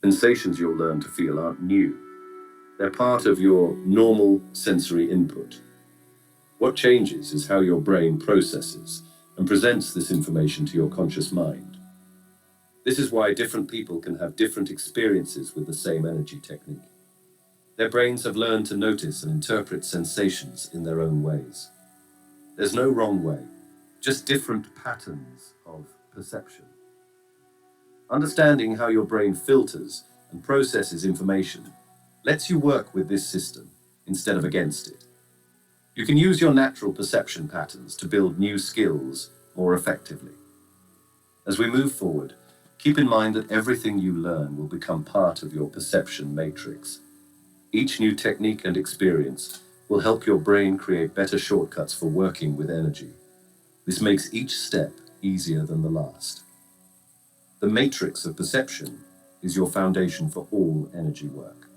Sensations you'll learn to feel aren't new. They're part of your normal sensory input. What changes is how your brain processes and presents this information to your conscious mind. This is why different people can have different experiences with the same energy technique. Their brains have learned to notice and interpret sensations in their own ways. There's no wrong way, just different patterns of perception. Understanding how your brain filters and processes information lets you work with this system instead of against it. You can use your natural perception patterns to build new skills more effectively. As we move forward, keep in mind that everything you learn will become part of your perception matrix. Each new technique and experience will help your brain create better shortcuts for working with energy. This makes each step easier than the last. The matrix of perception is your foundation for all energy work.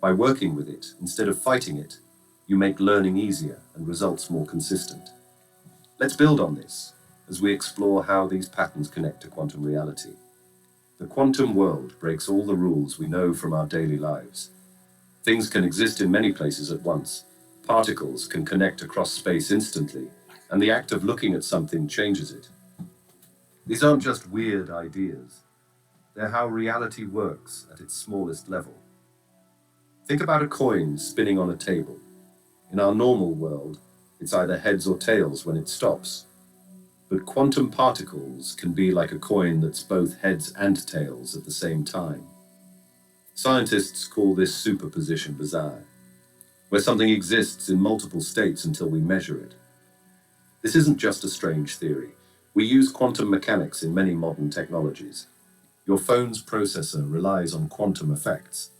By working with it instead of fighting it, you make learning easier and results more consistent. Let's build on this as we explore how these patterns connect to quantum reality. The quantum world breaks all the rules we know from our daily lives. Things can exist in many places at once. Particles can connect across space instantly, and the act of looking at something changes it. These aren't just weird ideas. They're how reality works at its smallest level. Think about a coin spinning on a table. In our normal world, it's either heads or tails when it stops. But quantum particles can be like a coin that's both heads and tails at the same time. Scientists call this superposition bizarre, where something exists in multiple states until we measure it. This isn't just a strange theory. We use quantum mechanics in many modern technologies. Your phone's processor relies on quantum effects.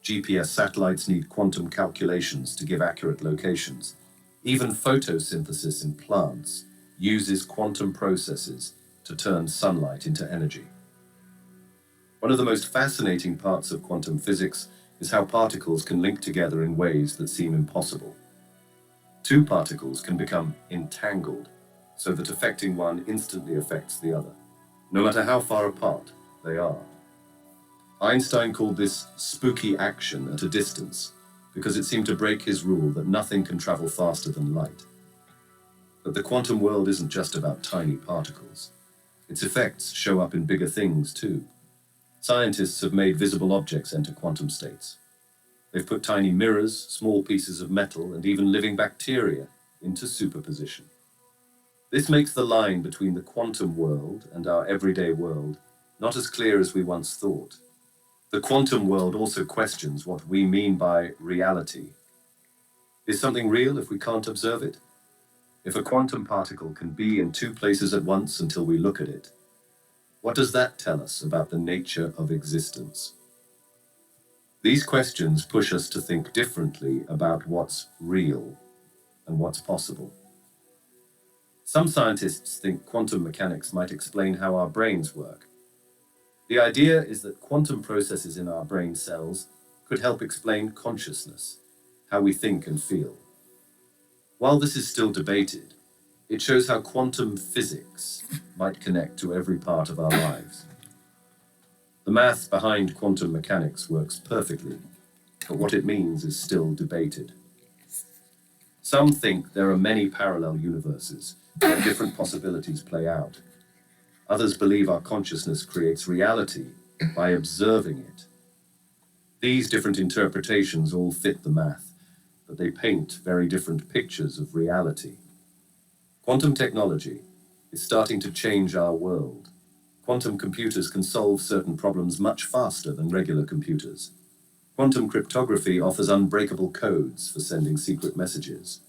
GPS satellites need quantum calculations to give accurate locations. Even photosynthesis in plants uses quantum processes to turn sunlight into energy. One of the most fascinating parts of quantum physics is how particles can link together in ways that seem impossible. Two particles can become entangled, so that affecting one instantly affects the other, no matter how far apart they are. Einstein called this spooky action at a distance because it seemed to break his rule that nothing can travel faster than light. But the quantum world isn't just about tiny particles. Its effects show up in bigger things too. Scientists have made visible objects enter quantum states. They've put tiny mirrors, small pieces of metal, and even living bacteria into superposition. This makes the line between the quantum world and our everyday world not as clear as we once thought. The quantum world also questions what we mean by reality. Is something real if we can't observe it? If a quantum particle can be in two places at once until we look at it, what does that tell us about the nature of existence? These questions push us to think differently about what's real and what's possible. Some scientists think quantum mechanics might explain how our brains work. The idea is that quantum processes in our brain cells could help explain consciousness, how we think and feel. While this is still debated, it shows how quantum physics might connect to every part of our lives. The math behind quantum mechanics works perfectly, but what it means is still debated. Some think there are many parallel universes where different possibilities play out. Others believe our consciousness creates reality by observing it. These different interpretations all fit the math, but they paint very different pictures of reality. Quantum technology is starting to change our world. Quantum computers can solve certain problems much faster than regular computers. Quantum cryptography offers unbreakable codes for sending secret messages.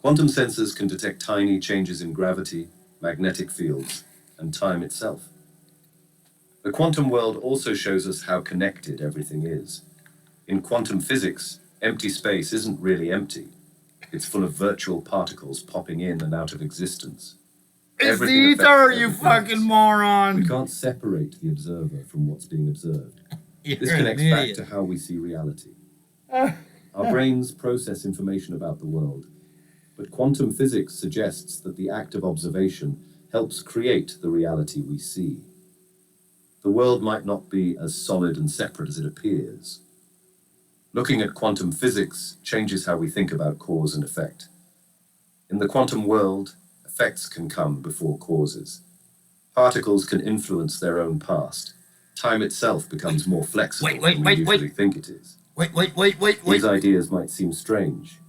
Quantum sensors can detect tiny changes in gravity, magnetic fields, and time itself. The quantum world also shows us how connected everything is. In quantum physics, empty space isn't really empty. It's full of virtual particles popping in and out of existence. It's the ether, you fucking moron! We can't separate the observer from what's being observed. You're This an connects back idiot. to how we see reality. Our brains process information about the world, but quantum physics suggests that the act of observation helps create the reality we see. the world might not be as solid and separate as it appears. Looking at quantum physics changes how we think about cause and effect. In the quantum world, effects can come before causes. Particles can influence their own past. Time itself becomes more flexible than we usually think it is. These ideas might seem strange,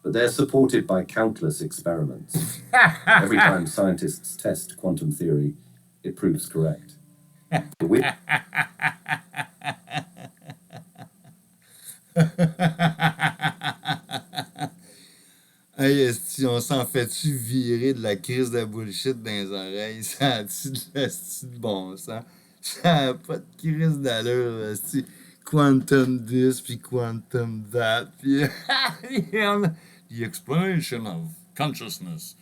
but they're supported by countless experiments. Every time scientists test quantum theory, it proves correct. Hey, esti, on s'en fait-tu virer de la crise de bullshit dans les oreilles? Ça a-tu de bon sens? Ça a pas de crise d'allure, esti. Quantum this, puis quantum that, puis the explanation of consciousness.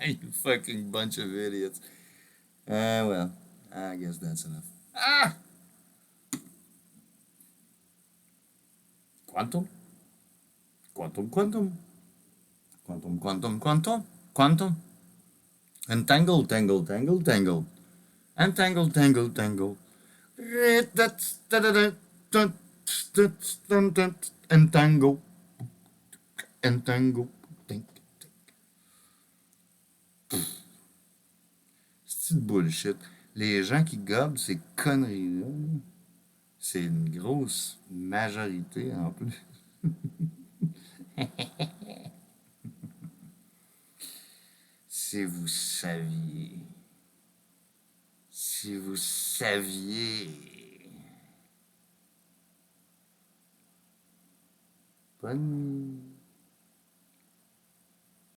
You fucking bunch of idiots. Well, I guess that's enough. Quantum? Quantum. Entangle. Entangle. Entangle. C'est de bullshit. Les gens qui gobent ces conneries-là, c'est une grosse majorité en plus. Si vous saviez. Si vous saviez. Bonne nuit.